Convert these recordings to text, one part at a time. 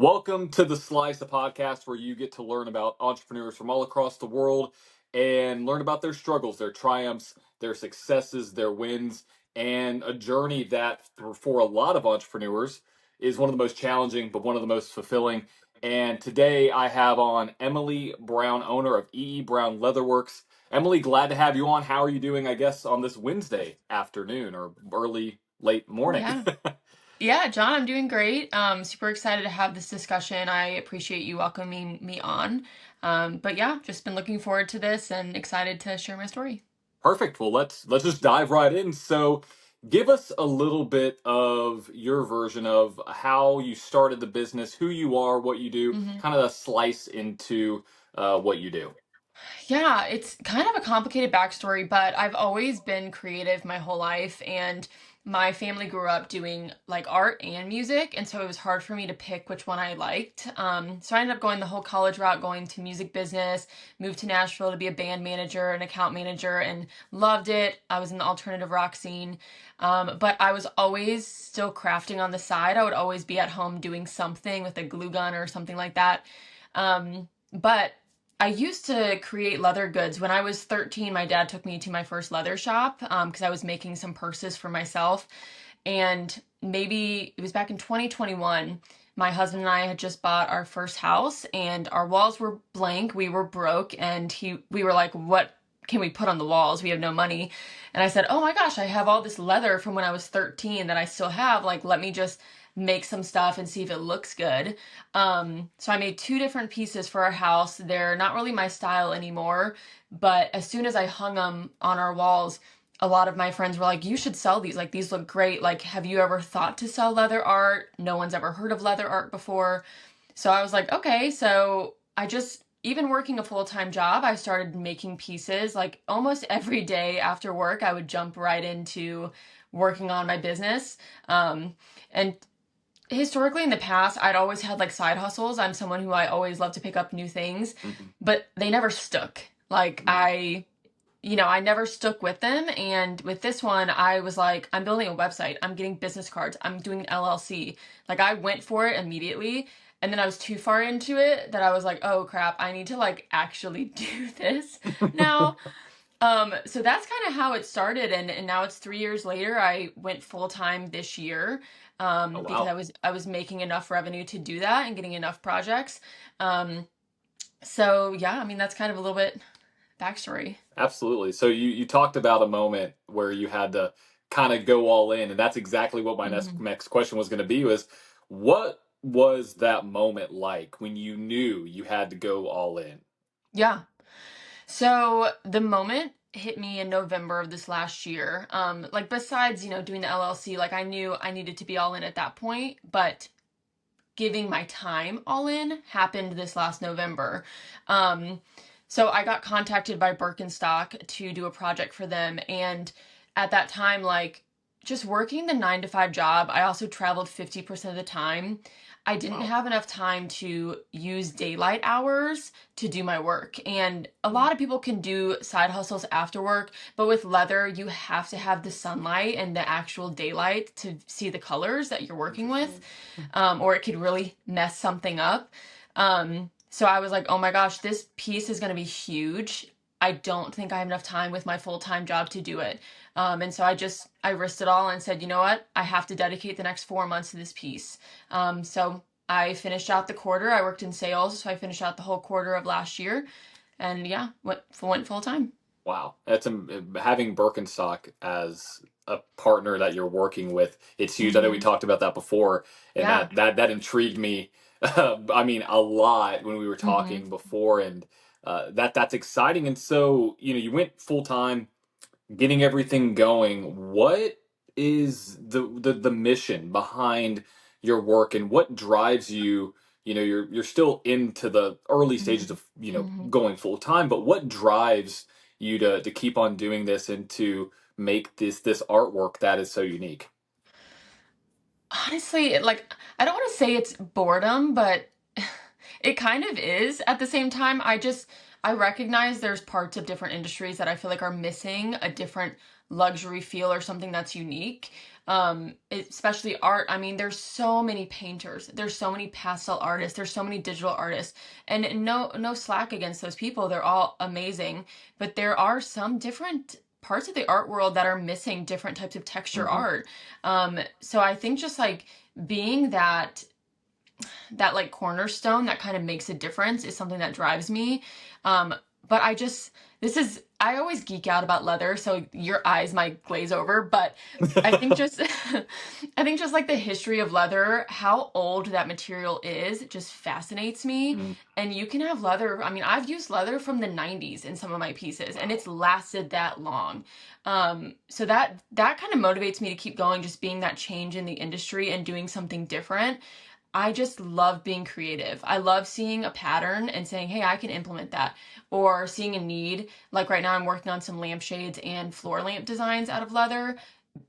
Welcome to The Slice, a podcast where you get to learn about entrepreneurs from all across the world and learn about their struggles, their triumphs, their successes, their wins, and a journey that, for a lot of entrepreneurs, is one of the most challenging, but one of the most fulfilling. And today I have on Emily Brown, owner of EE Brown Leatherworks. Emily, glad to have you on. How are you doing, I guess, on this Wednesday afternoon or early, late morning? Yeah. Yeah, John, I'm doing great. Super excited to have this discussion. I appreciate you welcoming me on. But yeah, just been looking forward to this and excited to share my story. Perfect. Well, let's just dive right in. So, give us a little bit of your version of how you started the business, who you are, what you do, hmm kind of a slice into what you do. Yeah, it's kind of a complicated backstory, but I've always been creative my whole life, and my family grew up doing like art and music, and so it was hard for me to pick which one I liked. So I ended up going the whole college route, going to music business, moved to Nashville to be a band manager and account manager, and loved it. I was in the alternative rock scene, but I was always still crafting on the side. I would always be at home doing something with a glue gun or something like that. But I used to create leather goods. When I was 13, my dad took me to my first leather shop because I was making some purses for myself. And maybe it was back in 2021. My husband and I had just bought our first house, and our walls were blank. We were broke, and we were like, "What can we put on the walls? We have no money." And I said, "Oh my gosh, I have all this leather from when I was 13 that I still have. Like, let me just make some stuff and see if it looks good." So I made two different pieces for our house. They're not really my style anymore, but as soon as I hung them on our walls, a lot of my friends were like, "You should sell these. Like, these look great. Like, have you ever thought to sell leather art? No one's ever heard of leather art before." So I was like, okay. So I just, even working a full-time job, I started making pieces like almost every day after work. I would jump right into working on my business. And historically in the past, I'd always had like side hustles. I'm someone who I always love to pick up new things, Mhm. but they never stuck. Like I never stuck with them. And with this one, I was like, I'm building a website. I'm getting business cards. I'm doing an LLC. Like I went for it immediately. And then I was too far into it that I was like, oh crap, I need to like actually do this now. So that's kind of how it started, and now it's 3 years later. I went full time this year, Oh, because I wow. was I was making enough revenue to do that and getting enough projects. Um, so yeah, I mean that's kind of a little bit backstory. Absolutely. So you talked about a moment where you had to kind of go all in, and that's exactly what my next hmm next question was going to be was what was that moment like when you knew you had to go all in? Yeah. So the moment hit me in November of this last year. Like besides, doing the LLC, like I knew I needed to be all in at that point, but giving my time all in happened this last November. Um, so I got contacted by Birkenstock to do a project for them. And at that time, like just working the 9 to 5 job, I also traveled 50% of the time. I didn't Wow. have enough time to use daylight hours to do my work. And a Mm. lot of people can do side hustles after work, but with leather, you have to have the sunlight and the actual daylight to see the colors that you're working with, Interesting. or it could really mess something up. So I was like, oh my gosh, this piece is going to be huge. I don't think I have enough time with my full-time job to do it. And so I risked it all and said, you know what? I have to dedicate the next 4 months to this piece. So I finished out the quarter. I worked in sales, so I finished out the whole quarter of last year. And yeah, went full time. Wow, that's having Birkenstock as a partner that you're working with. It's huge. I know we hmm talked about that before, and Yeah. that intrigued me. I mean, a lot when we were hmm talking before, and that's exciting. And so, you went full time, getting everything going. What is the mission behind your work, and what drives you? You're still into the early stages hmm of hmm going full time, but what drives you to keep on doing this and to make this artwork that is so unique? Honestly, like, I don't want to say it's boredom, but it kind of is at the same time. I recognize there's parts of different industries that I feel like are missing a different luxury feel or something that's unique. Especially art. I mean, there's so many painters, there's so many pastel artists, there's so many digital artists, and no slack against those people. They're all amazing, but there are some different parts of the art world that are missing different types of texture Hmm. art. So I think just like being that like cornerstone that kind of makes a difference is something that drives me. Um, but I always geek out about leather, so your eyes might glaze over, but I think just I think just like the history of leather, how old that material is, just fascinates me. Mm. And you can have leather, I mean, I've used leather from the 90s in some of my pieces, and Wow. it's lasted that long. So that kind of motivates me to keep going, just being that change in the industry and doing something different. I just love being creative. I love seeing a pattern and saying, hey, I can implement that. Or seeing a need. Like right now, I'm working on some lampshades and floor lamp designs out of leather.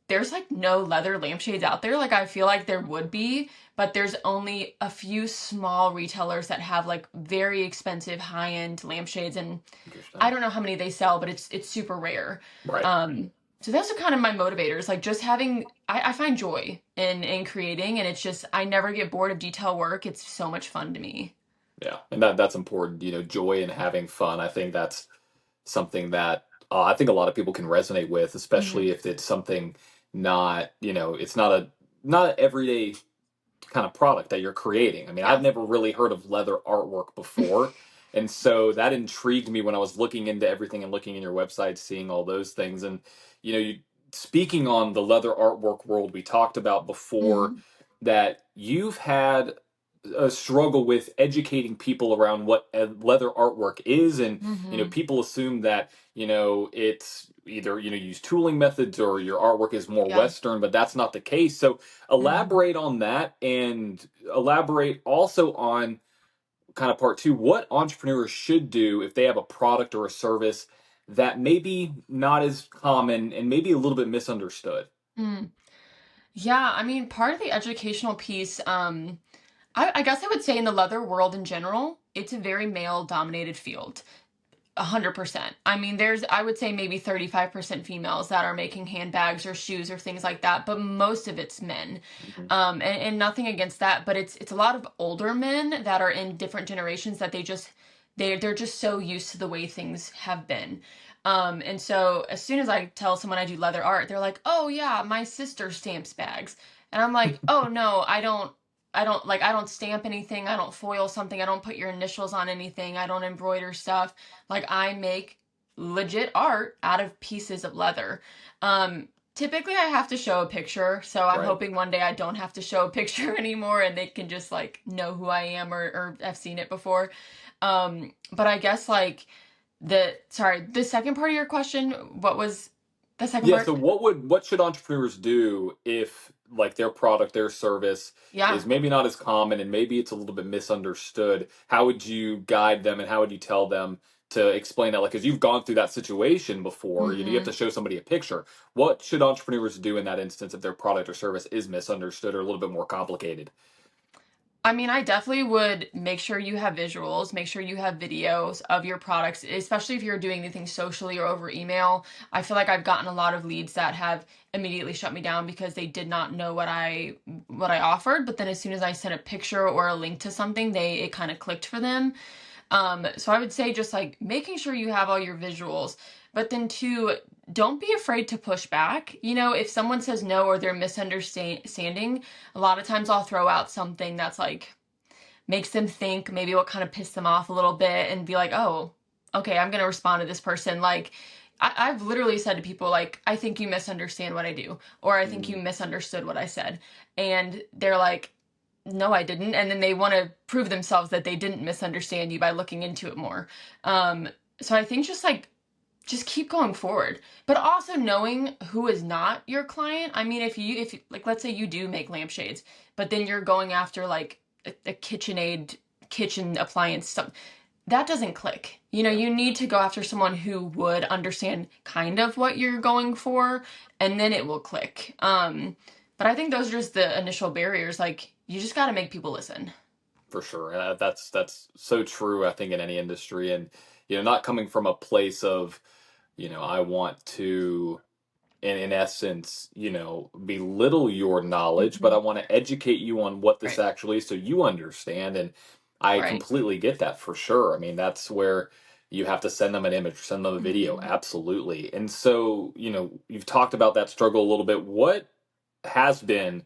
There's like no leather lampshades out there. Like I feel like there would be, but there's only a few small retailers that have like very expensive high-end lampshades, and I Interesting. don't know how many they sell, but it's super rare. Right. Um, so those are kind of my motivators. Like just having, I find joy in creating, and it's just I never get bored of detail work. It's so much fun to me. Yeah, and that's important. Joy and having fun. I think that's something that I think a lot of people can resonate with, especially Hmm. if it's something not, it's not an everyday kind of product that you're creating. I mean, I've Yeah. never really heard of leather artwork before. And so that intrigued me when I was looking into everything and looking in your website, seeing all those things. And, speaking on the leather artwork world, we talked about before Hmm. that you've had a struggle with educating people around what leather artwork is. And, Hmm. people assume that, it's either, use tooling methods or your artwork is more Yeah. Western, but that's not the case. So, Hmm. elaborate on that and elaborate also on kind of part two, what entrepreneurs should do if they have a product or a service that maybe not as common and maybe a little bit misunderstood. Mm. Yeah, I mean, part of the educational piece, I guess I would say in the leather world in general, it's a very male dominated field. 100%. I mean, I would say maybe 35% females that are making handbags or shoes or things like that, but most of it's men. Mhm. And nothing against that, but it's a lot of older men that are in different generations that they're just so used to the way things have been. And so as soon as I tell someone I do leather art, they're like, "Oh yeah, my sister stamps bags." And I'm like, "Oh no, I don't stamp anything. I don't foil something. I don't put your initials on anything. I don't embroider stuff. Like I make legit art out of pieces of leather. Typically I have to show a picture, so I'm Right. hoping one day I don't have to show a picture anymore and they can just like know who I am or have seen it before. But I guess like the second part of your question, what was the second Yeah, part? so what should entrepreneurs do if like their product, their service Yeah. is maybe not as common and maybe it's a little bit misunderstood? How would you guide them and how would you tell them to explain that? Like, because you've gone through that situation before, you have Mhm. to show somebody a picture. What should entrepreneurs do in that instance if their product or service is misunderstood or a little bit more complicated? I mean, I definitely would make sure you have visuals, make sure you have videos of your products, especially if you're doing anything socially or over email. I feel like I've gotten a lot of leads that have immediately shut me down because they did not know what I offered, but then as soon as I sent a picture or a link to something, it kind of clicked for them. So I would say just like making sure you have all your visuals, but then two, don't be afraid to push back. If someone says no or they're misunderstanding, a lot of times I'll throw out something that's like makes them think, maybe what kind of piss them off a little bit and be like, oh, okay, I'm gonna respond to this person. Like I've literally said to people like, I think you misunderstand what I do, or I think you Mm, misunderstood what I said. And they're like, no, I didn't. And then they want to prove themselves that they didn't misunderstand you by looking into it more. Um, so I think just keep going forward, but also knowing who is not your client. I mean, if like, let's say you do make lampshades, but then you're going after like a KitchenAid kitchen appliance stuff, that doesn't click. yeah. You need to go after someone who would understand kind of what you're going for, and then it will click. But I think those are just the initial barriers. Like, you just got to make people listen. For sure. And that's so true, I think, in any industry. And, not coming from a place of, I want to in essence, belittle your knowledge, but I Hmm. want to educate you on what this Right. actually is so you understand. And I Right. completely get that for sure. I mean, that's where you have to send them an image, send them a video. Hmm. Absolutely. And so, you've talked about that struggle a little bit. What has been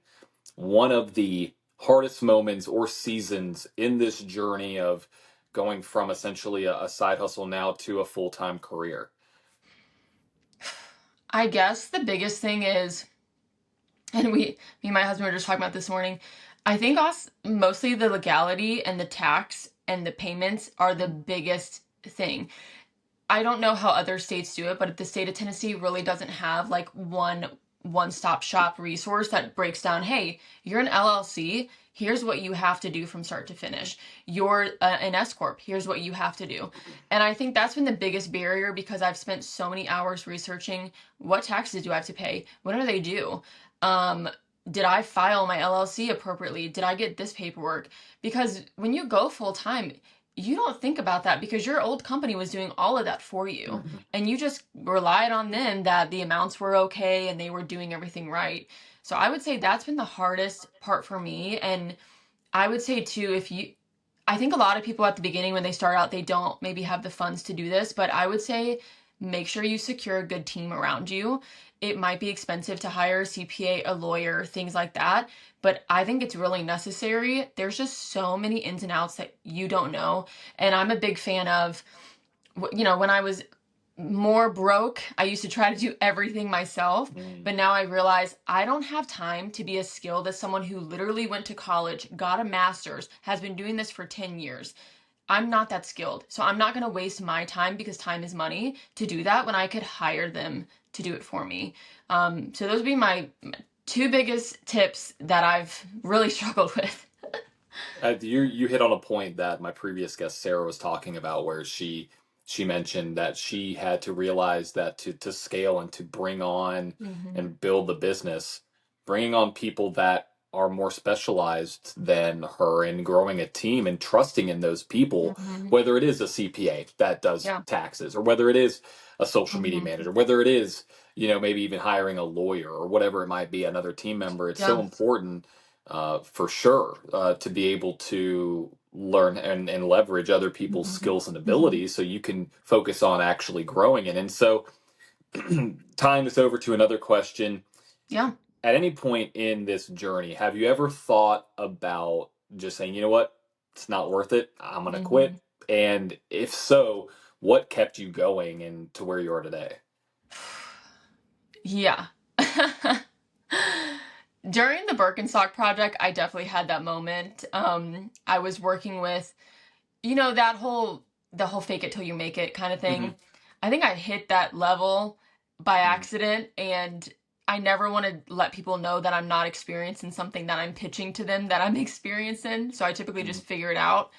one of the hardest moments or seasons in this journey of going from essentially a side hustle now to a full-time career? I guess the biggest thing is, and me and my husband were just talking about this morning. I think us mostly the legality and the tax and the payments are the biggest thing. I don't know how other states do it, but the state of Tennessee really doesn't have like one-stop shop resource that breaks down, hey, you're an LLC, here's what you have to do from start to finish. You're an S corp, here's what you have to do. And I think that's been the biggest barrier because I've spent so many hours researching what taxes do I have to pay? When are they due? Um, did I file my LLC appropriately? Did I get this paperwork? Because when you go full time, you don't think about that because your old company was doing all of that for you. Mhm. And you just relied on them that the amounts were okay and they were doing everything right. So I would say that's been the hardest part for me. And I would say too, I think a lot of people at the beginning when they start out, they don't maybe have the funds to do this, but I would say make sure you secure a good team around you. It might be expensive to hire a CPA, a lawyer, things like that, but I think it's really necessary. There's just so many ins and outs that you don't know. And I'm a big fan of, when I was more broke, I used to try to do everything myself, Mm. but now I realize I don't have time to be as skilled as someone who literally went to college, got a master's, has been doing this for 10 years. I'm not that skilled. So I'm not going to waste my time because time is money to do that when I could hire them to do it for me. So those would be my two biggest tips that I've really struggled with. You hit on a point that my previous guest Sarah was talking about, where she mentioned that she had to realize that to scale and to bring on Hmm. and build the business, bringing on people that are more specialized than her and growing a team and trusting in those people, Hmm. whether it is a CPA that does Yeah. taxes or whether it is a social media Hmm. manager, whether it is, maybe even hiring a lawyer or whatever it might be, another team member. It's so Yeah. important, for sure, to be able to learn and leverage other people's Hmm. skills and Hmm. abilities so you can focus on actually growing it. And so, tying this over to another question, Yeah. at any point in this journey, have you ever thought about just saying, you know what, it's not worth it, I'm going to Hmm. quit? And if so, what kept you going and to where you are today? Yeah. During the Birkenstock project, I definitely had that moment. I was working with, the whole fake it till you make it kind of Hmm. thing. I think I hit that level by accident, and I never want to let people know that I'm not experienced in something that I'm pitching to them that I'm experienced in. So I typically Hmm. just figure it out.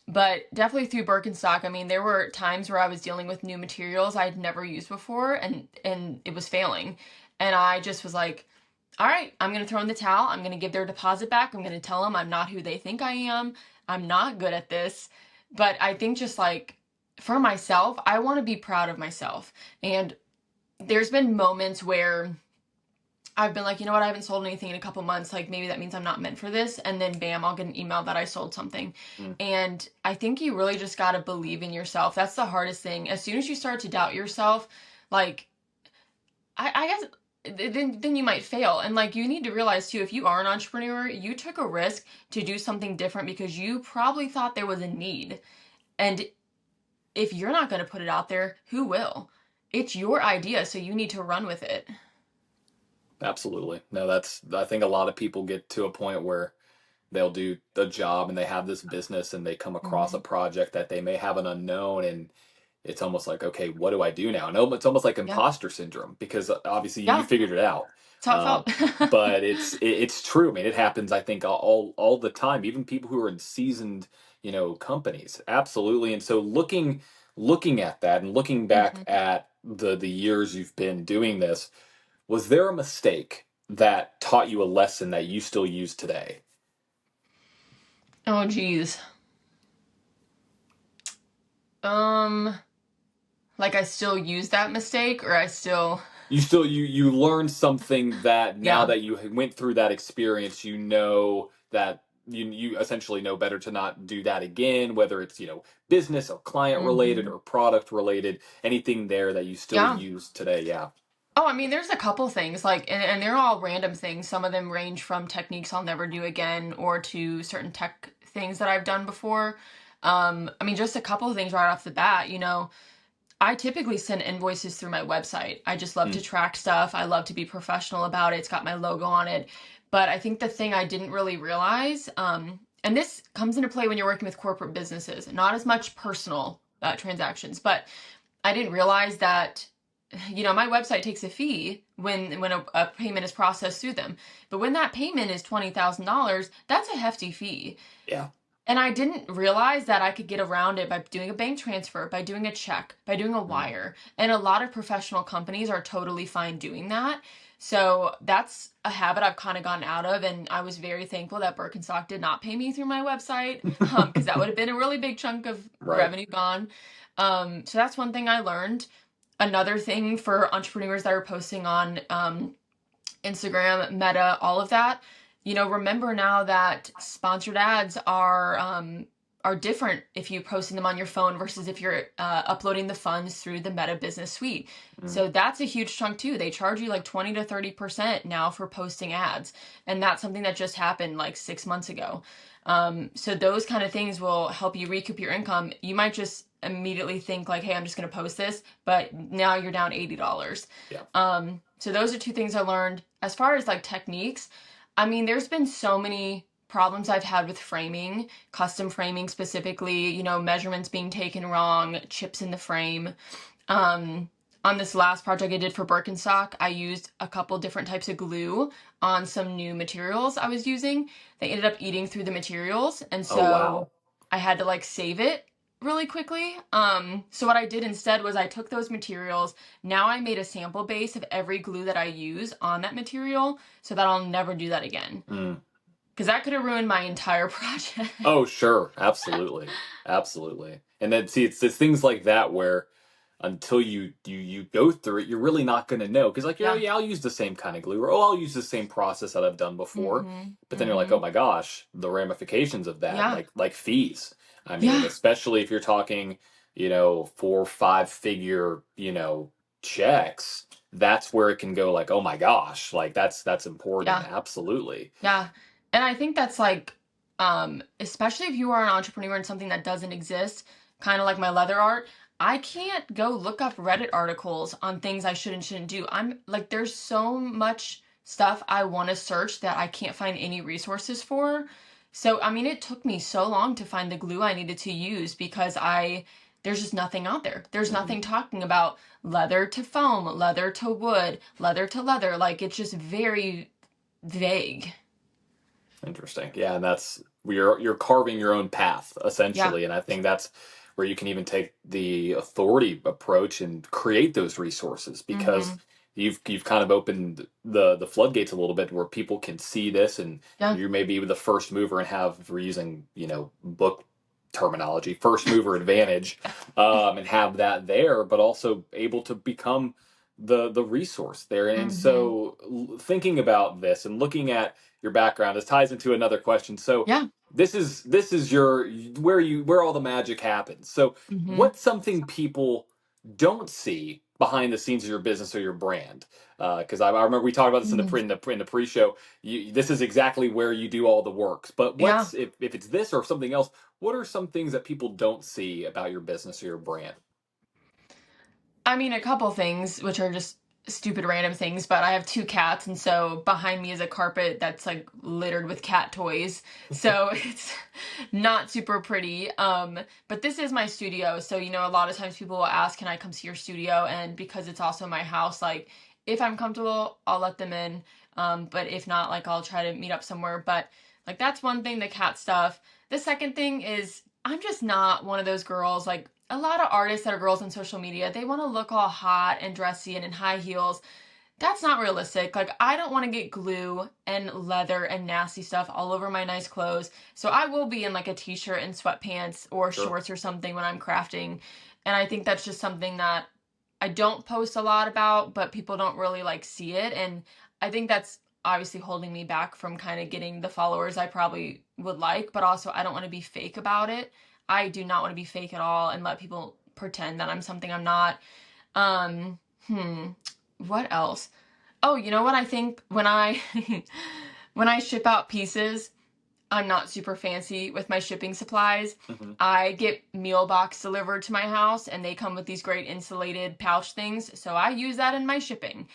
But definitely through Birkenstock, I mean, there were times where I was dealing with new materials I'd never used before, and it was failing. And I just was like, all right, I'm going to throw in the towel. I'm going to give their deposit back. I'm going to tell them I'm not who they think I am. I'm not good at this. But I think just like for myself, I want to be proud of myself. And there's been moments where I've been like, you know what, I haven't sold anything in a couple months. Like maybe that means I'm not meant for this. And then bam, I'll get an email that I sold something. Hmm. And I think you really just got to believe in yourself. That's the hardest thing. As soon as you start to doubt yourself, like, I guess then you might fail. And like you need to realize too, if you are an entrepreneur, you took a risk to do something different because you probably thought there was a need. And if you're not going to put it out there, who will? It's your idea, so you need to run with it. Absolutely. No, I think a lot of people get to a point where they'll do a job and they have this business and they come across a Hmm. project that they may have an unknown, and it's almost like, okay, what do I do now? No, it's almost like Yeah. imposter syndrome because obviously you Yeah. figured it out. That's how Uh, it felt. but it's true. I mean, it happens, I think, all the time. Even people who are in seasoned, companies, absolutely. And so looking at that and looking back Hmm. at the years you've been doing this, was there a mistake that taught you a lesson that you still use today? Oh, geez. Um, like I still use that mistake, or I still. you still you learn something that now Yeah. that you went through that experience, you know that you essentially know better to not do that again, whether it's, business or client related Hmm. or product related, anything there that you still Yeah. use today. Yeah. Oh, I mean, there's a couple things like, and they're all random things. Some of them range from techniques I'll never do again, or to certain tech things that I've done before. I mean, just a couple of things right off the bat. I typically send invoices through my website. I just love to Mm, track stuff. I love to be professional about it. It's got my logo on it. But I think the thing I didn't really realize, and this comes into play when you're working with corporate businesses, not as much personal transactions, but I didn't realize that, my website takes a fee when a payment is processed through them. But when that payment is $20,000, that's a hefty fee. yeah. And I didn't realize that I could get around it by doing a bank transfer, by doing a check, by doing a Mm, wire. And a lot of professional companies are totally fine doing that. So that's a habit I've kind of gotten out of. And I was very thankful that Birkenstock did not pay me through my website, because that would have been a really big chunk of right. revenue gone. So that's one thing I learned. Another thing for entrepreneurs that are posting on Instagram, Meta, all of that. Remember now that sponsored ads are different if you're posting them on your phone versus if you're uploading the funds through the Meta Business Suite. Mm, So that's a huge chunk too. They charge you like 20 to 30% now for posting ads, and that's something that just happened like 6 months ago. So those kind of things will help you recoup your income. You might just immediately think like, hey, I'm just going to post this, but now you're down $80. yeah. So those are two things I learned. As far as like techniques, I mean, there's been so many problems I've had with framing, custom framing specifically, measurements being taken wrong, chips in the frame. Um, on this last project I did for Birkenstock, I used a couple different types of glue on some new materials I was using. They ended up eating through the materials, and Oh, so wow. I had to like save it really quickly. So what I did instead was I took those materials. Now I made a sample base of every glue that I use on that material so that I'll never do that again. Mm. Because that could have ruined my entire project. Oh, sure. Absolutely. Absolutely. And then see, it's things like that where until you go through it, you're really not going to know. Because like, Yeah. yeah, I'll use the same kind of glue, or oh, I'll use the same process that I've done before. Mm-hmm. But then you're like, Mm-hmm. oh my gosh, the ramifications of that, Yeah. like fees. I mean, Yeah. especially if you're talking, 4 or 5 figure, checks, that's where it can go like, oh my gosh, like that's important. Yeah. Absolutely. Yeah. And I think that's like, especially if you are an entrepreneur in something that doesn't exist, kind of like my leather art, I can't go look up Reddit articles on things I should and shouldn't do. I'm like, there's so much stuff I want to search that I can't find any resources for. So, I mean, it took me so long to find the glue I needed to use because there's just nothing out there. There's nothing Mhm. talking about leather to foam, leather to wood, leather to leather. Like, it's just very vague. Interesting. Yeah, and that's you're carving your own path Yeah. essentially, and I think that's where you can even take the authority approach and create those resources because Mm-hmm. you've kind of opened the floodgates a little bit where people can see this and Yeah. you may be the first mover and have if we're using, book terminology, first mover advantage, and have that there, but also able to become the resource there. And Mm-hmm. so thinking about this and looking at your background. This ties into another question. So Yeah. this is your where all the magic happens. So Mm-hmm. what's something people don't see behind the scenes of your business or your brand? Because I remember we talked about this in the Mm. pre-show. This is exactly where you do all the works. But Yeah. what's if it's this or something else? What are some things that people don't see about your business or your brand? I mean, a couple things, which are just stupid random things, but I have two cats, and so behind me is a carpet that's like littered with cat toys. So it's not super pretty. But this is my studio. So, a lot of times people will ask, can I come see your studio? And because it's also my house, like if I'm comfortable, I'll let them in. But if not, like I'll try to meet up somewhere. But like that's one thing, the cat stuff. The second thing is I'm just not one of those girls like a lot of artists that are girls on social media, they want to look all hot and dressy and in high heels. That's not realistic. Like, I don't want to get glue and leather and nasty stuff all over my nice clothes. So I will be in like a t-shirt and sweatpants or Sure. shorts or something when I'm crafting. And I think that's just something that I don't post a lot about, but people don't really like see it. And I think that's obviously holding me back from kind of getting the followers I probably would like, but also I don't want to be fake about it. I do not want to be fake at all and let people pretend that I'm something I'm not. Um, hmm, what else? Oh, you know what I think when I when I ship out pieces, I'm not super fancy with my shipping supplies. Hmm. I get meal box delivered to my house and they come with these great insulated pouch things, so I use that in my shipping.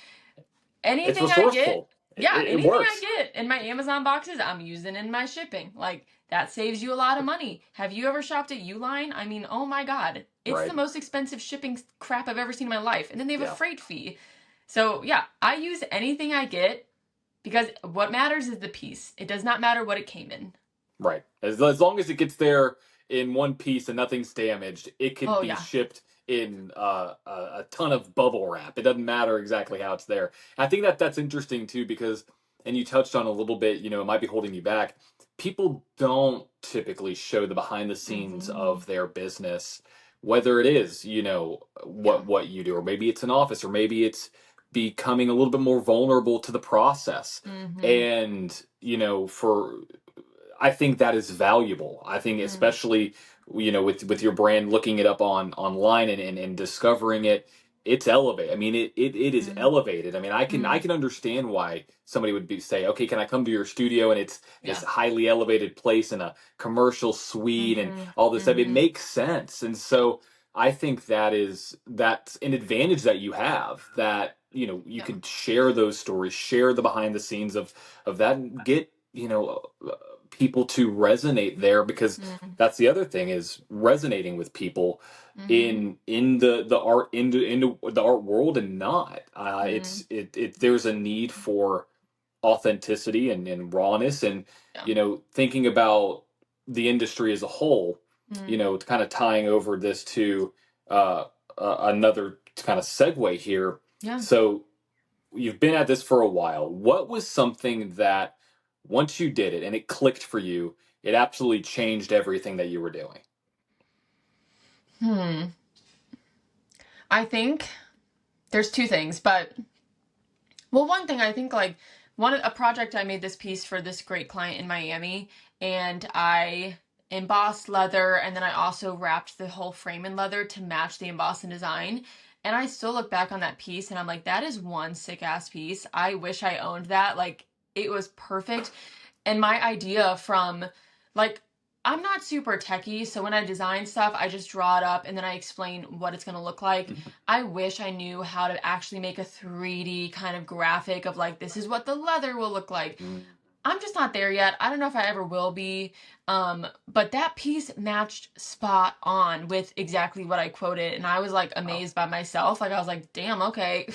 It's Anything I get, resourceful. yeah, It anything I works. get in my Amazon boxes, I'm using in my shipping. Like, that saves you a lot of money. Have you ever shopped at Uline? I mean, oh my God. It's the Right. most expensive shipping crap I've ever seen in my life. And then they have a Yeah. freight fee. So, yeah, I use anything I get because what matters is the piece. It does not matter what it came in. Right. As long as it gets there in one piece and nothing's damaged, it could Oh, be yeah. shipped in a ton of bubble wrap. It doesn't matter exactly how it's there. I think that that's interesting too because, and you touched on a little bit, you know, it might be holding you back. People don't typically show the behind the scenes Mm-hmm. of their business, whether it is, you know, Yeah. what you do, or maybe it's an office, or maybe it's becoming a little bit more vulnerable to the process. Mm-hmm. And, you know, for I think that is valuable. I think Mm. especially you know with your brand looking it up on online and discovering it, it's elevated. I mean it is Mm. elevated. I mean I Mm. can understand why somebody would be say, okay, can I come to your studio and it's this Yeah. highly elevated place in a commercial suite and Mm-hmm. all this stuff. It Mm-hmm. makes sense. And so I think that's an advantage that you have that you know you Yeah. could share those stories, share the behind the scenes of that, and get you know people to resonate there because Mm. that's the other thing is resonating with people Mm-hmm. in the art into the art world and not Mm. there's a need for authenticity and rawness and Yeah. you know thinking about the industry as a whole you Mm. know kind of tying over this to another kind of segue here Yeah. so you've been at this for a while. What was something that once you did it and it clicked for you, it absolutely changed everything that you were doing? Hmm. I think there's two things, but well, one thing I think like a project I made this piece for this great client in Miami, and I embossed leather, and then I also wrapped the whole frame in leather to match the embossing design. And I still look back on that piece and I'm like, that is one sick ass piece. I wish I owned that. Like, it was perfect. And my idea from like I'm not super techie, so when I design stuff, I just draw it up and then I explain what it's going to look like. I wish I knew how to actually make a 3D kind of graphic of like this is what the leather will look like. Mm. I'm just not there yet. I don't know if I ever will be. But that piece matched spot on with exactly what I quoted, and I was like Wow. amazed by myself. Like I was like, "Damn, okay,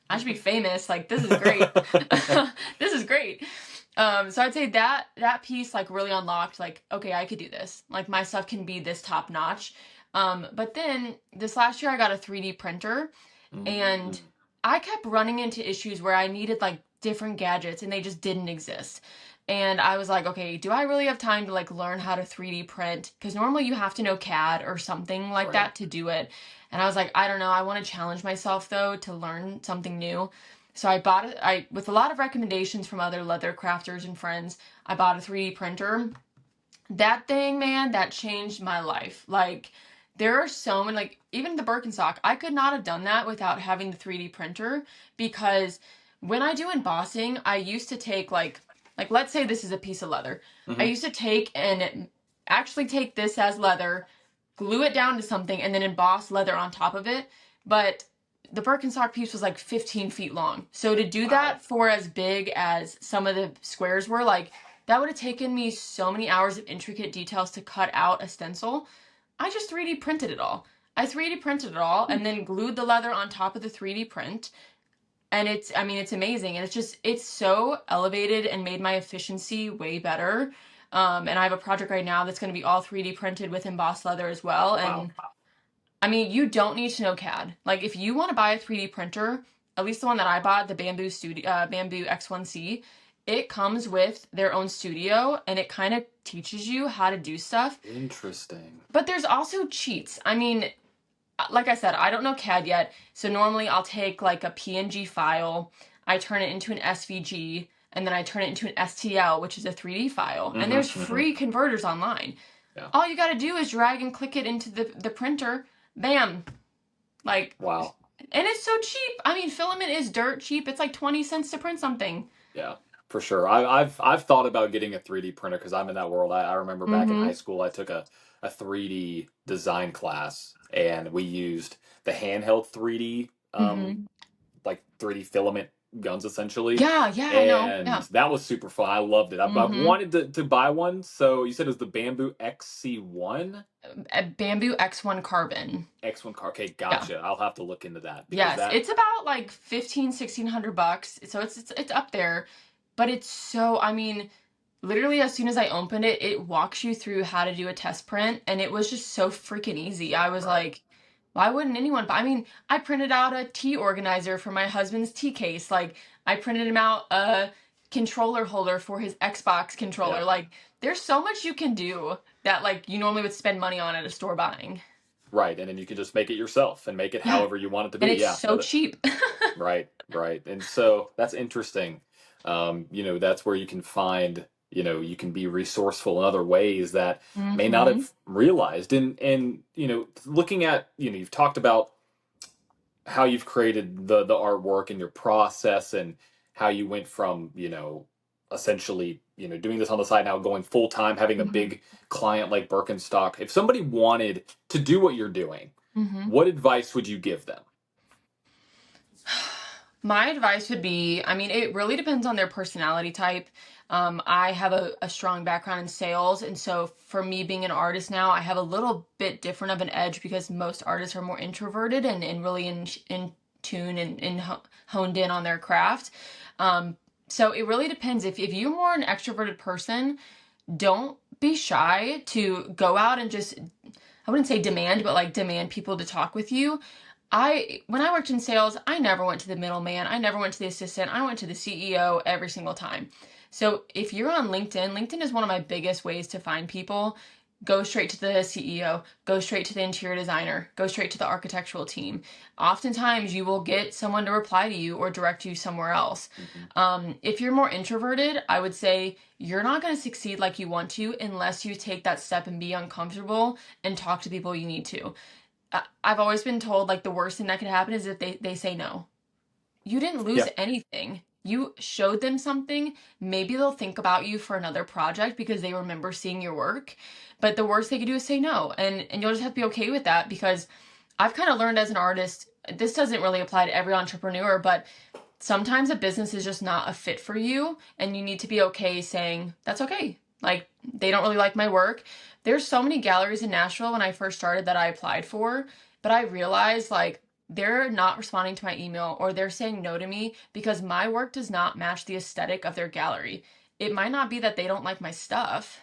I should be famous. Like this is great. This is great." So I'd say that piece like really unlocked. Like, okay, I could do this. Like my stuff can be this top notch. But then this last year, I got a 3D printer, and Mm. I kept running into issues where I needed like different gadgets and they just didn't exist. And I was like, okay, do I really have time to like learn how to 3D print? Because normally you have to know CAD or something like Right. that to do it. And I was like, I don't know. I want to challenge myself though to learn something new. So I bought it. I with a lot of recommendations from other leather crafters and friends, I bought a 3D printer. That thing, man, that changed my life. Like, there are so many, like, even the Birkenstock, I could not have done that without having the 3D printer because when I do embossing, I used to take, like, let's say this is a piece of leather. I Hmm. used to take and actually take this as leather, glue it down to something, and then emboss leather on top of it. But the Birkenstock piece was like 15 feet long. So to do Wow. that for as big as some of the squares were, like, that would have taken me so many hours of intricate details to cut out a stencil. I just 3D printed it all. I 3D printed it all and then glued the leather on top of the 3D print. And I mean, it's amazing. And it's so elevated and made my efficiency way better. And I have a project right now that's going to be all 3D printed with embossed leather as well. Wow. And I mean, you don't need to know CAD. Like, if you want to buy a 3D printer, at least the one that I bought, the Bamboo X1C, it comes with their own studio and it kind of teaches you how to do stuff. Interesting. But there's also cheats. I mean, like I said, I don't know CAD yet. So normally I'll take like a PNG file, I turn it into an SVG, and then I turn it into an STL, which is a 3D file. And there's Hmm. free converters online. Yeah. All you got to do is drag and click it into the printer. Bam. Like, Wow. and it's so cheap. I mean, filament is dirt cheap. It's like 20 cents to print something. Yeah, for sure. I've thought about getting a 3D printer because I'm in that world. I remember back in high Mm-hmm. school, I took a 3D design class, and we used the handheld 3D, Mm-hmm. like 3D filament guns essentially. Yeah, yeah, I know. And Yeah. that was super fun. I loved it. I've Mm-hmm. wanted to buy one. So you said it was the Bamboo XC1? A Bamboo X1 Carbon. X1 car. Okay, Yeah. gotcha. I'll have to look into that because Yes, that, it's about like 1,500, 1,600 bucks. So it's up there, but it's so, I mean, literally as soon as I opened it, it walks you through how to do a test print, and it was just so freaking easy. I was right. like, why wouldn't anyone? I mean, I printed out a tea organizer for my husband's tea case. Like, I printed him out a controller holder for his Xbox controller. Yeah. Like, there's so much you can do that like you normally would spend money on at a store buying. Right. And then you can just make it yourself and make it Yeah, however you want it to and be. it's Yeah. so No, cheap. right, right. And so that's interesting. That's where you can find, you can be resourceful in other ways that may not Mm-hmm. have realized. And looking at, you've talked about how you've created the artwork and your process and how you went from, essentially, doing this on the side now going full time, having a Mm-hmm. big client like Birkenstock. If somebody wanted to do what you're doing, Mm-hmm. what advice would you give them? My advice would be, I mean, it really depends on their personality type. I have a strong background in sales, and so for me being an artist now, I have a little bit different of an edge because most artists are more introverted and really in tune and honed in on their craft. So it really depends. If you're more an extroverted person, don't be shy to go out and just, I wouldn't say demand, but like demand people to talk with you. When I worked in sales, I never went to the middleman. I never went to the assistant. I went to the CEO every single time. So if you're on LinkedIn, LinkedIn is one of my biggest ways to find people. Go straight to the CEO, go straight to the interior designer, go straight to the architectural team. Oftentimes you will get someone to reply to you or direct you somewhere else. Hmm. If you're more introverted, I would say you're not going to succeed like you want to unless you take that step and be uncomfortable and talk to people you need to. I've always been told like the worst thing that could happen is if they say no. You didn't lose Yeah. anything. You showed them something. Maybe they'll think about you for another project because they remember seeing your work. But the worst they could do is say no. And you'll just have to be okay with that because I've kind of learned as an artist, this doesn't really apply to every entrepreneur, but sometimes a business is just not a fit for you and you need to be okay saying that's okay. Like they don't really like my work. There's so many galleries in Nashville when I first started that I applied for, but I realized like they're not responding to my email or they're saying no to me because my work does not match the aesthetic of their gallery. It might not be that they don't like my stuff.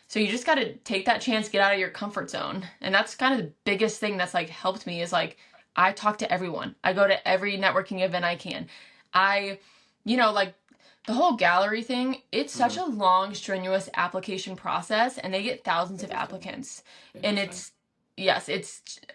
So you just got to take that chance, get out of your comfort zone. And that's kind of the biggest thing that's like helped me is like I talk to everyone. I go to every networking event I can. I, like the whole gallery thing, it's such Hmm. a long, strenuous application process and they get thousands of Interesting. applicants. And Interesting. it's yes,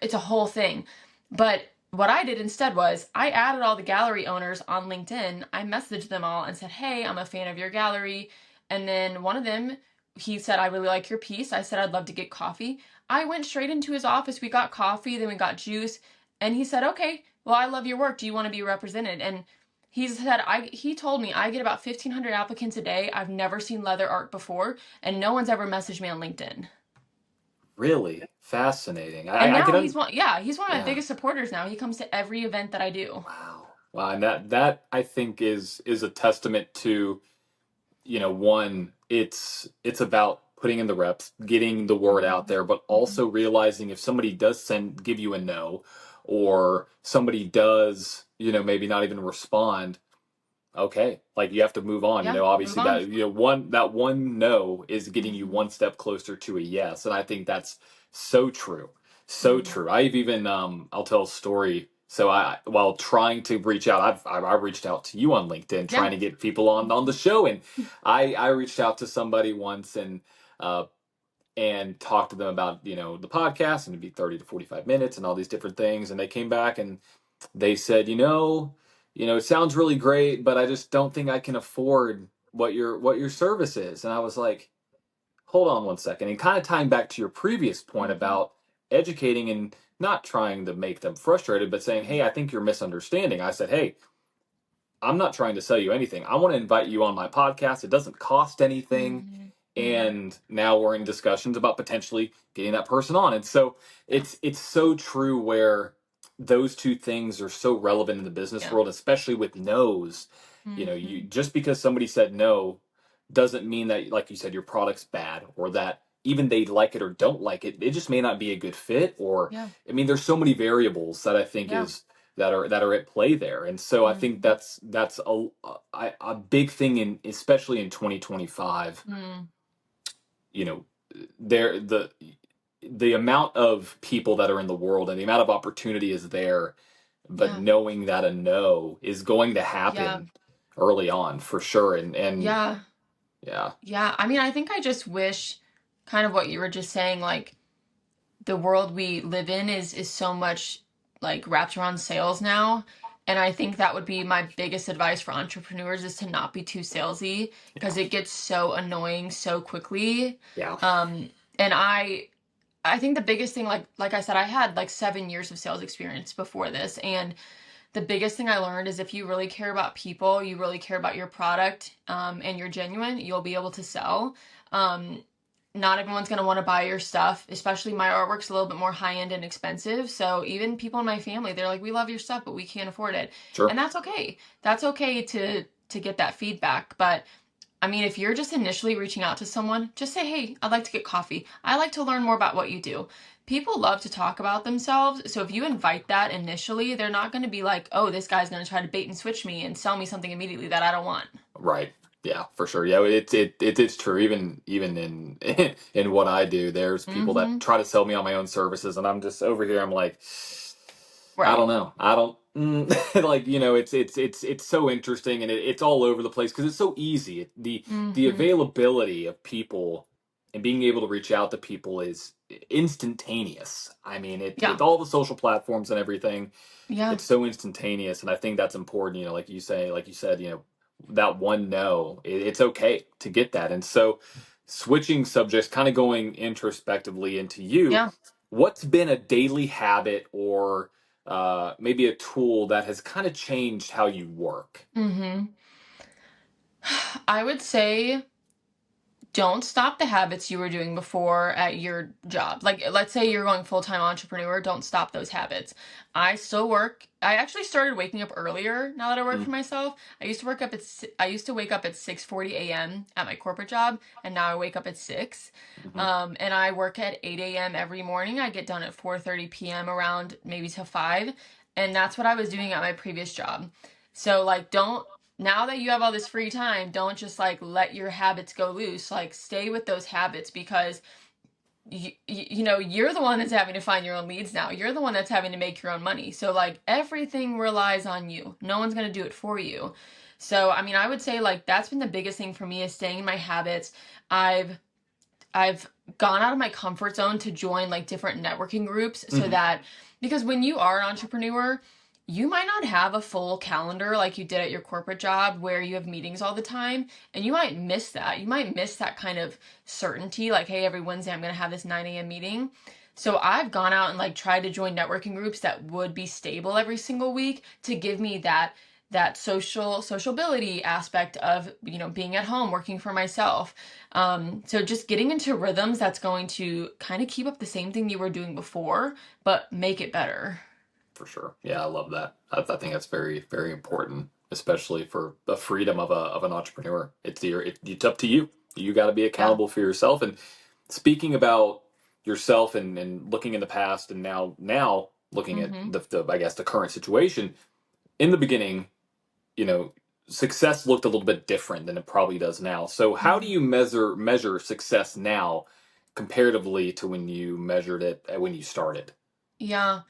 it's a whole thing. But what I did instead was I added all the gallery owners on LinkedIn. I messaged them all and said, "Hey, I'm a fan of your gallery." And then one of them, he said, "I really like your piece." I said, "I'd love to get coffee." I went straight into his office. We got coffee, then we got juice, and he said, "Okay, well, I love your work. Do you want to be represented?" And he told me I get about 1,500 applicants a day. I've never seen leather art before, and no one's ever messaged me on LinkedIn. Really fascinating. And I now can, he's one of my yeah. biggest supporters now. He comes to every event that I do. Wow. Wow. And that I think is a testament to, one, it's about putting in the reps, getting the word out Mhm. there, but Mhm. also realizing if somebody does give you a no, or somebody does, maybe not even respond, okay, like you have to move on. Yeah, move Obviously on. that one no is getting you Mhm. one step closer to a yes, and I think that's so true, so Mhm. true. I've even I'll tell a story. So I, while trying to reach out, I reached out to you on LinkedIn Yeah. trying to get people on the show, and I reached out to somebody once, and uh, and talked to them about, the podcast, and it'd be 30 to 45 minutes and all these different things. And they came back and they said, it sounds really great, but I just don't think I can afford what your service is. And I was like, hold on one second. And kind of tying back to your previous point Hmm. about educating and not trying to make them frustrated, but saying, hey, I think you're misunderstanding. I said, hey, I'm not trying to sell you anything. I want to invite you on my podcast. It doesn't cost anything. Hmm. Hmm. And now we're in discussions about potentially getting that person on. And so Yeah. it's so true where those two things are so relevant in the business Yeah. world, especially with no's. You Hmm. just because somebody said no doesn't mean that, like you said, your product's bad, or that even they like it or don't like it. It just may not be a good fit. Or, Yeah. I mean, there's so many variables that I think Yeah. is that are at play there. And so I think Hmm. that's a big thing, in especially in 2025. Mm. You know, there the amount of people that are in the world and the amount of opportunity is there, but Yeah. knowing that a no is going to Yeah. happen early on for sure. And Yeah. yeah, Yeah. I mean, I think I just wish kind of what you were just saying, like the world we live in is so much like wrapped around sales now. And I think that would be my biggest advice for entrepreneurs is to not be too salesy yeah, because it gets so annoying so quickly. yeah, Um, and I think the biggest thing, like I said, I had like 7 years of sales experience before this, and the biggest thing I learned is if you really care about people, you really care about your product, and you're genuine, you'll be able to sell. Um, Not everyone's going to want to buy your stuff, especially my artwork's a little bit more high end and expensive. So even people in my family, they're like, "We love your stuff, but we can't afford it." sure, And that's okay. That's okay to get that feedback, but I mean, if you're just initially reaching out to someone, just say, "Hey, I'd like to get coffee. I'd like to learn more about what you do." People love to talk about themselves. So if you invite that initially, they're not going to be like, "Oh, this guy's going to try to bait and switch me and sell me something immediately that I don't want." right. Yeah, for sure. Yeah, it's true. Even in in what I do, there's people that Mm-hmm. try to sell me on my own services, and I'm just over here. I'm like, I Right. don't know. I don't like, it's so interesting, and it's all over the place because it's so easy. The Mm-hmm. availability of people and being able to reach out to people is instantaneous. I mean, Yeah. with all the social platforms and everything, Yeah. it's so instantaneous, and I think that's important. Like you said, that one no, it's okay to get that. And so, switching subjects, kind of going introspectively into you, Yeah. what's been a daily habit, or maybe a tool that has kind of changed how you work? Mm-hmm. I would say don't stop the habits you were doing before at your job. Like, let's say you're going full-time entrepreneur, don't stop those habits. I still work. I actually started waking up earlier now that I work Mm, for myself. I used to wake up at 6:40 a.m. at my corporate job, and now I wake up at 6. mhm. And I work at 8 a.m. every morning. I get done at 4:30 p.m. around maybe till 5, and that's what I was doing at my previous job. So like don't now that you have all this free time, don't just like let your habits go loose. Like stay with those habits because you're the one that's having to find your own leads now. You're the one that's having to make your own money. So like everything relies on you. No one's going to do it for you. So I mean, I would say like that's been the biggest thing for me is staying in my habits. I've I've gone out of my comfort zone to join like different networking groups so Mhm. that because when you are an entrepreneur, you might not have a full calendar like you did at your corporate job where you have meetings all the time and you might miss that. You might miss that kind of certainty like hey, every Wednesday I'm going to have this 9 a.m. meeting. So I've gone out and like tried to join networking groups that would be stable every single week to give me that sociability aspect of being at home working for myself. So just getting into rhythms that's going to kind of keep up the same thing you were doing before, but make it better. For sure. Yeah, I love that. I think that's very, very important, especially for the freedom of an entrepreneur. It's up to you. You got to be Yeah. accountable for yourself. And speaking about yourself, and looking in the past, and now looking at Mm-hmm. the I guess the current situation. In the beginning, you know, success looked a little bit different than it probably does now. So how do Mm-hmm. you measure success now comparatively to when you measured it when you started? Yeah.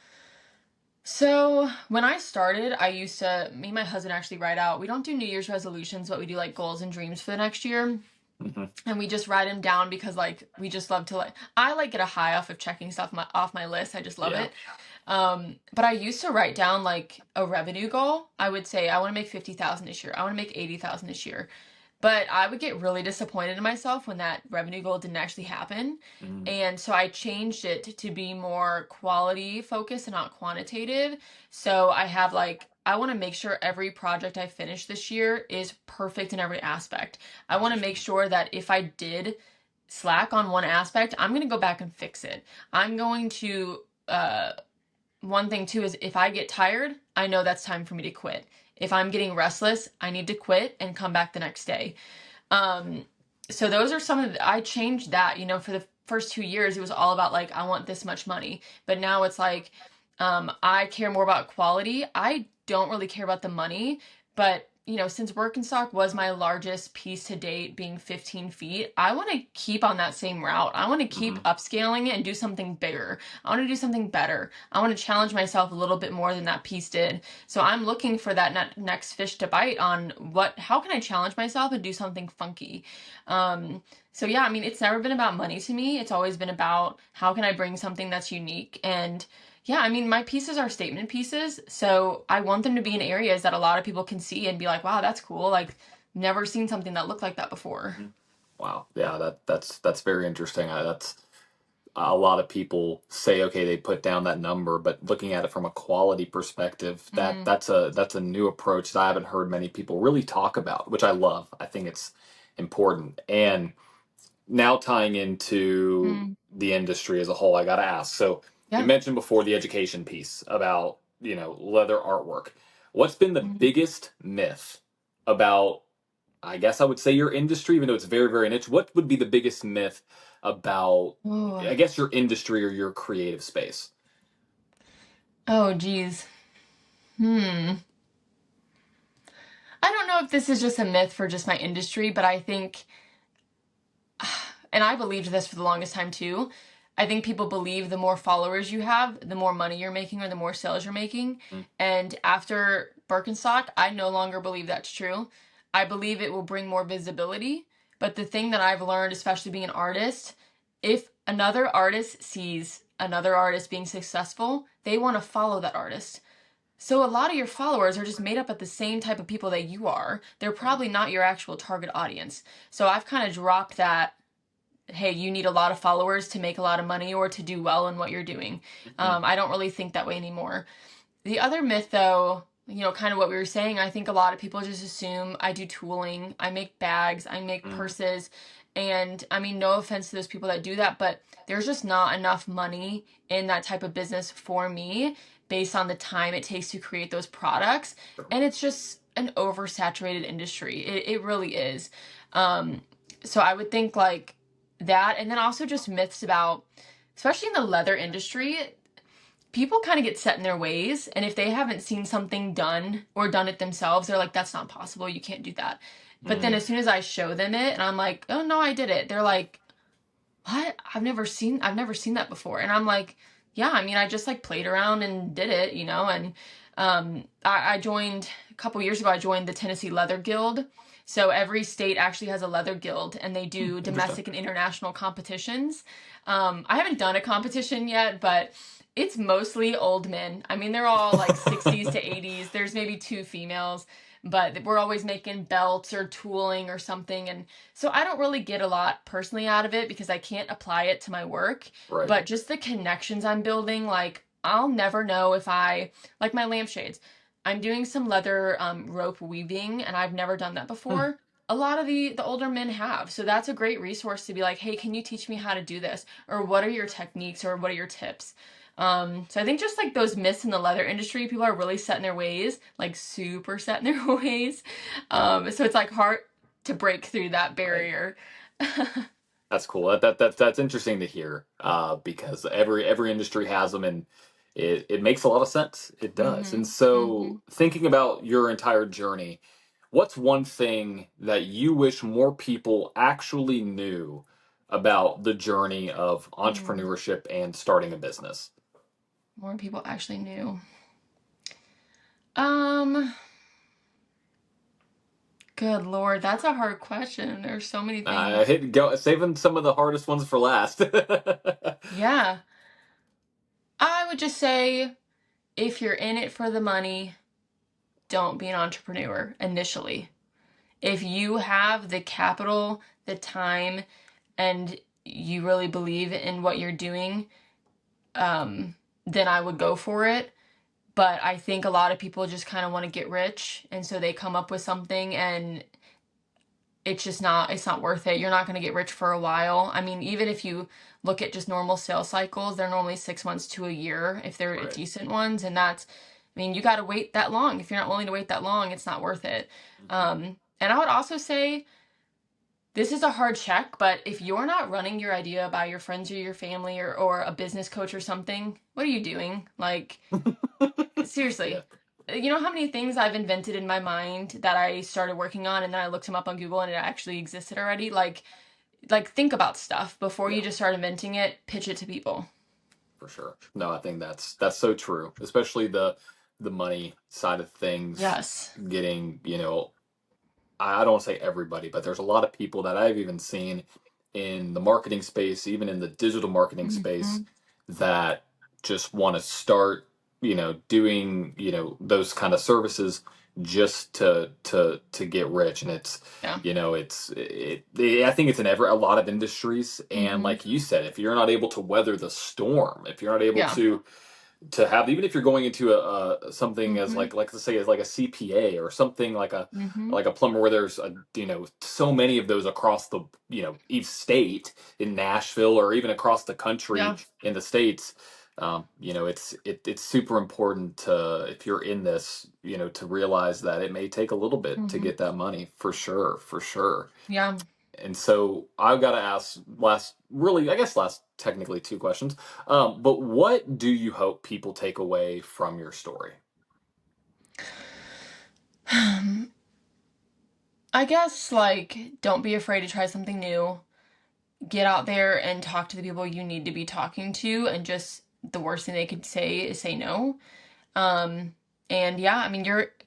So when I started, me and my husband actually write out, we don't do New Year's resolutions, but we do like goals and dreams for the next year. Hmm. and we just write them down because like we just love to like I like get a high off of checking stuff off my list. I just love Yeah. it. But I used to write down like a revenue goal. I would say I want to make 50,000 this year. I want to make 80,000 this year. But I would get really disappointed in myself when that revenue goal didn't actually happen. Mm. And so I changed it to be more quality focused and not quantitative. So I have like, I want to make sure every project I finish this year is perfect in every aspect. I want to make Interesting. sure that if I did slack on one aspect, I'm going to go back and fix it. I'm going to, one thing too is if I get tired, I know that's time for me to quit. If I'm getting restless, I need to quit and come back the next day. Um, so those are some of I changed that, for the first 2 years, it was all about like, I want this much money. But now it's like, I care more about quality. I don't really care about the money, but since Birkenstock was my largest piece to date, being 15 feet, I want to keep on that same route. I want to Hmm. keep upscaling it and do something bigger. I want to do something better. I want to challenge myself a little bit more than that piece did. So I'm looking for that next fish to bite on how can I challenge myself and do something funky. So yeah, I mean, it's never been about money to me. It's always been about how can I bring something that's unique. And yeah, I mean, my pieces are statement pieces, so I want them to be in areas that a lot of people can see and be like, wow, that's cool. Like, never seen something that looked like that before. Hmm. Wow. Yeah, that's very interesting. That's a lot of people say, okay, they put down that number, but looking at it from a quality perspective, Mm, that's a new approach that I haven't heard many people really talk about, which I love. I think it's important. And now tying into mm, the industry as a whole, I got to ask. So you yeah. mentioned before the education piece about, leather artwork. What's been the Mm. biggest myth about, I guess I would say, your industry, even though it's very, very niche? What would be the biggest myth about, Oh, I guess, your industry or your creative space? oh, geez. Hmm. I don't know if this is just a myth for just my industry, but I think, and I believed this for the longest time too. I think people believe the more followers you have, the more money you're making or the more sales you're making. Mm. And after Birkenstock, I no longer believe that's true. I believe it will bring more visibility. But the thing that I've learned, especially being an artist, if another artist sees another artist being successful, they want to follow that artist. So a lot of your followers are just made up of the same type of people that you are. They're Right. probably not your actual target audience. So I've kind of dropped that, hey, you need a lot of followers to make a lot of money or to do well in what you're doing. Mhm. I don't really think that way anymore. The other myth, though, kind of what we were saying, I think a lot of people just assume I do tooling, I make bags, I make Mm. purses. And I mean, no offense to those people that do that, but there's just not enough money in that type of business for me based on the time it takes to create those products. Sure. And it's just an oversaturated industry. It really is. Um, so I would think like that. And then also just myths about, especially in the leather industry, people kind of get set in their ways, and if they haven't seen something done or done it themselves, they're like, that's not possible, you can't do that. But then Mm. as soon as I show them it and I'm like, oh no, I did it, they're like, what? I've never seen that before. And I'm like, yeah, I mean, I just like played around and did it, and I joined a couple years ago, I joined the Tennessee Leather Guild. So every state actually has a leather guild and they Hmm. do Interesting. domestic and international competitions. I haven't done a competition yet, but it's mostly old men. I mean, they're all like 60s to 80s. There's maybe two females, but we're always making belts or tooling or something. And so I don't really get a lot personally out of it because I can't apply it to my work, Right. but just the connections I'm building, like I'll never know if like my lampshades. I'm doing some leather rope weaving and I've never done that Hmm. before. A lot of the older men have. So that's a great resource to be like, "Hey, can you teach me how to do this?" or "What are your techniques?" or "What are your tips?" So I think just like those myths in the leather industry, people are really set in their ways, like super set in their ways. So it's like hard to break through that Right. barrier. That's cool. That's interesting to hear. Because every industry has them, and it makes a lot of sense. It does. And Mm-hmm. Mm-hmm. so, thinking about your entire journey, what's one thing that you wish more people actually knew about the journey of Mm. entrepreneurship and starting a business? More people actually knew. Um, Good Lord, that's a hard question. There's so many I things. hit go saving some of the hardest ones for last. Yeah. I would just say if you're in it for the money, don't be an entrepreneur initially. If you have the capital, the time, and you really believe in what you're doing, then I would go for it. But I think a lot of people just kind of want to get rich, and so they come up with something and it's not worth it. You're not going to get rich for a while. I mean, even if you look at just normal sales cycles, they're normally 6 months to a year if they're Right. decent ones, and that's, I mean, you got to wait that long. If you're not willing to wait that long, it's not worth it. Mhm. And I would also say this is a hard check, but if you're not running your idea by your friends or your family or a business coach or something, what are you doing? Like, Yeah, seriously. You know how many things I've invented in my mind that I started working on and then I looked them up on Google and it actually existed already? Like think about stuff before you yeah, just start inventing it, pitch it to people. for sure. No, I think that's so true, especially the money side of things. Yes. Getting, I don't want to say everybody, but there's a lot of people that I've even seen in the marketing space, even in the digital marketing space, Hmm. that just want to start, doing, those kind of services just to get rich. And it's, Yeah. I think it's in a lot of industries. And Hmm. like you said, if you're not able to weather the storm, if you're not able Yeah. to have, even if you're going into a something as Hmm. like let's say as like a CPA or something Hmm. like a plumber, where there's so many of those across the each state in Nashville or even across the country Yeah. in the states. It's super important to, if you're in this, to realize that it may take a little bit to Hmm. get that money, for sure, for sure. Yeah. And so I've got to ask last, really, I guess last technically two questions. But what do you hope people take away from your story? I guess like don't be afraid to try something new. Get out there and talk to the people you need to be talking to, and just the worst thing they could say is say no. Um, and yeah, I mean,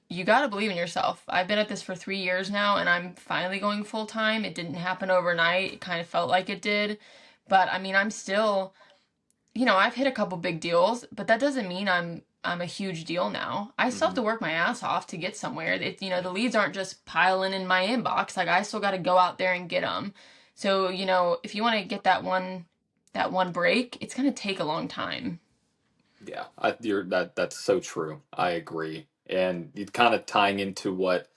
you got to believe in yourself. I've been at this for 3 years now, and I'm finally going full time. It didn't happen overnight. It kind of felt like it did, but I mean, I'm still, I've hit a couple big deals, but that doesn't mean I'm a huge deal now. I still have Hmm. to work my ass off to get somewhere. The leads aren't just piling in my inbox. Like I still got to go out there and get them. So, if you want to get that one break, it's going to take a long time. Yeah, that's so true. I agree, and it kind of tying into what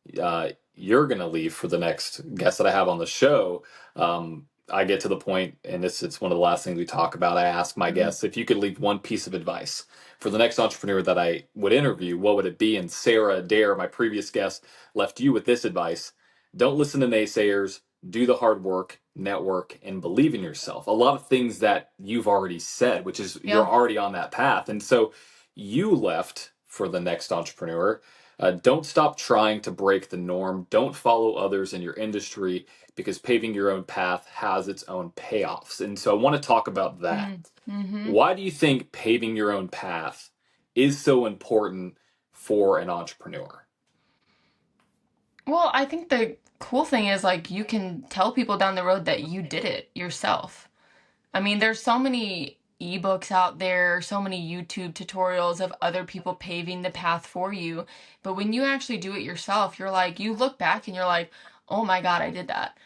you're going to leave for the next guest that I have on the show. I get to the point, and it's one of the last things we talk about. I ask my Mhm. guests, if you could leave one piece of advice for the next entrepreneur that I would interview, what would it be? And Sarah Adair, my previous guest, left you with this advice: don't listen to naysayers, do the hard work, network, and believe in yourself. A lot of things that you've already said, which is you're Yeah. already on that path. And so you left for the next entrepreneur. Don't stop trying to break the norm. Don't follow others in your industry, because paving your own path has its own payoffs. And so I want to talk about that. Mm-hmm. Why do you think paving your own path is so important for an entrepreneur? Well, I think the cool thing is like you can tell people down the road that you did it yourself. I mean, there's so many ebooks out there, so many YouTube tutorials of other people paving the path for you. But when you actually do it yourself, you're like, you look back and you're like, oh my God, I did that.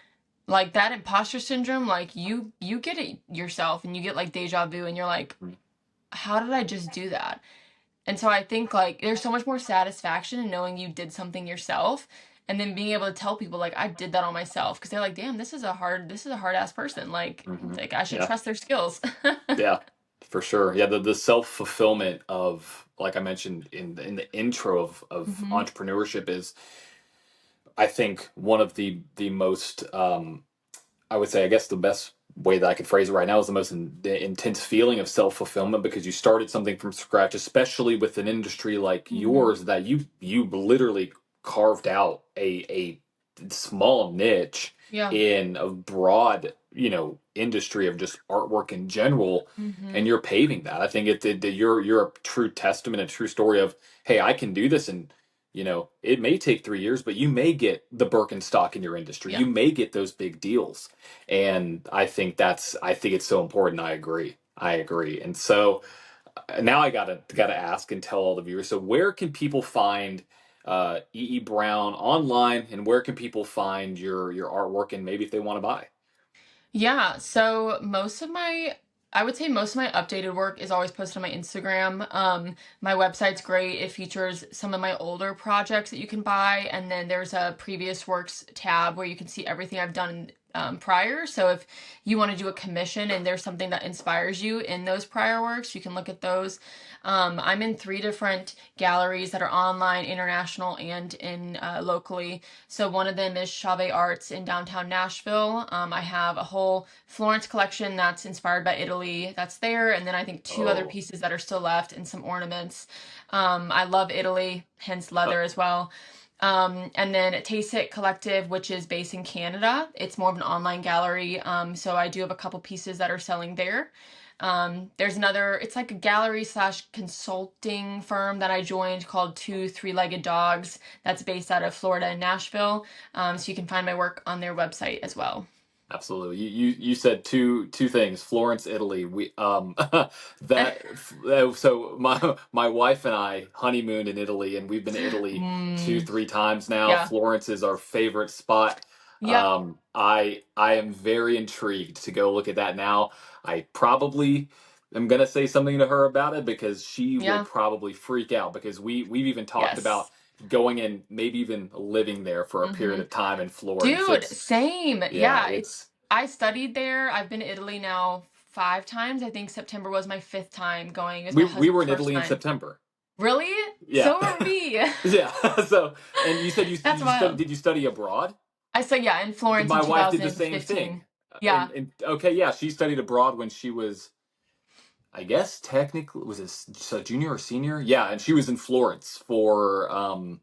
Like that imposter syndrome, like you get it yourself and you get like deja vu and you're like, how did I just do that? And so I think like there's so much more satisfaction in knowing you did something yourself and then being able to tell people like I did that on myself because they're like, damn, this is a hard ass person. Hmm. Like I should Yeah, trust their skills. yeah, for sure. Yeah, the self fulfillment of, like I mentioned in the intro of Hmm. entrepreneurship, is, I think, one of the most, I would say, I guess the best way that I could phrase it right now is the most intense feeling of self fulfillment, because you started something from scratch, especially with an industry like Hmm. yours, that you literally carved out a small niche Yeah. in a broad industry of just artwork in general, and Hmm. you're paving that. I think you're a true testament, a true story of, hey, I can do this, and it may take 3 years, but you may get the Birkenstock in your industry. Yeah. You may get those big deals. And I think it's so important. I agree. I agree. And so now I gotta ask and tell all the viewers. So where can people find EE Brown online, and where can people find your artwork, and maybe if they want to buy? Yeah, so I would say most of my updated work is always posted on my Instagram. My website's great. It features some of my older projects that you can buy, and then there's a previous works tab where you can see everything I've done prior. So if you want to do a commission and there's something that inspires you in those prior works, you can look at those. I'm in 3 different galleries that are online, international, and in locally. So one of them is Chave Arts in downtown Nashville. I have a whole Florence collection that's inspired by Italy that's there, and then I think 2 other Oh, pieces that are still left and some ornaments. I love Italy, hence uh, leather as well. And then Taste It Collective, which is based in Canada. It's more of an online gallery. So I do have a couple pieces that are selling there. There's another, it's like a gallery slash consulting firm that I joined called Two Three-Legged Dogs that's based out of Florida and Nashville. So you can find my work on their website as well. absolutely. You said two things. Florence, Italy. We that so my wife and I honeymooned in Italy, and we've been to Italy two, Mm, 3 times now. yeah. Florence is our favorite spot. Yep. I am very intrigued to go look at that now. I probably am gonna say something to her about it, because she will Yeah. probably freak out, because we've even talked about Yes. going and maybe even living there for a period Hmm. of time in Florence. Dude, It's same. yeah, Yeah, it's I studied there. I've been to Italy now 5 times. I think September was my 5th time going. It was my we were husband's in first Italy in time. September. Really? Yeah. So are we. Yeah. So, and you said That's wild. did you study abroad? I said, yeah, in Florence in My wife did the same thing. 2015. Yeah. And okay, yeah, she studied abroad when she was, I guess technically, was it a junior or senior? Yeah, and she was in Florence for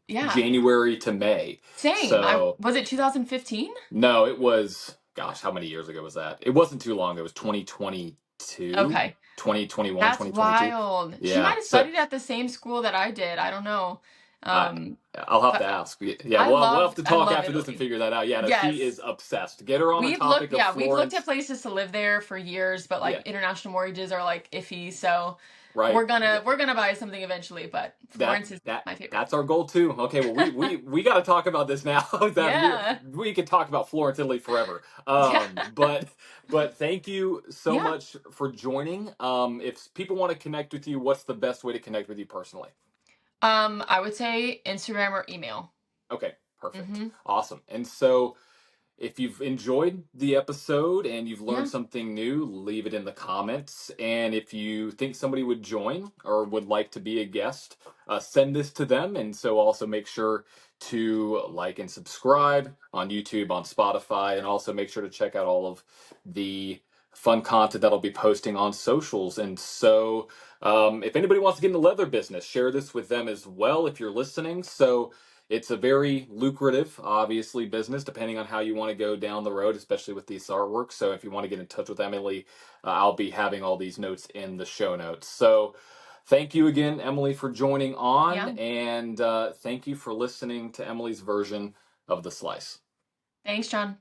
Yeah. January to May. Same. I So, was it 2015? no, it was, gosh, how many years ago was that? It wasn't too long. It was 2022, Okay. 2021, That's 2022. wild. She Yeah. might have So, studied at the same school that I did. I don't know. I Um, I'll have to but ask. Yeah, we'll have to I talk love after this and Italy. figure that out. Yeah, no, she Yes. is obsessed. Get her on a We've topic looked, of yeah, we've looked at Florence. places to live there for years, but like Yeah, international mortgages are like iffy, so right. we're gonna buy something eventually, but That Florence is that my favorite. that's our goal too. Okay, well we got to talk about this now. That Yeah. we could talk about Florence, Italy forever. Yeah. But thank you so Yeah. much for joining. If people want to connect with you, what's the best way to connect with you personally? I would say Instagram or email. Okay, perfect. Mm-hmm. Awesome. And so, if you've enjoyed the episode and you've learned Yeah. something new, leave it in the comments. And if you think somebody would join or would like to be a guest, send this to them. And so also make sure to like and subscribe on YouTube, on Spotify, and also make sure to check out all of the fun content that I'll be posting on socials. And so, if anybody wants to get in the leather business, share this with them as well if you're listening. So, it's a very lucrative, obviously, business, depending on how you want to go down the road, especially with these artworks. So if you want to get in touch with Emily, I'll be having all these notes in the show notes. So thank you again, Emily, for joining on, Yeah. and thank you for listening to Emily's version of The Slice. Thanks, John.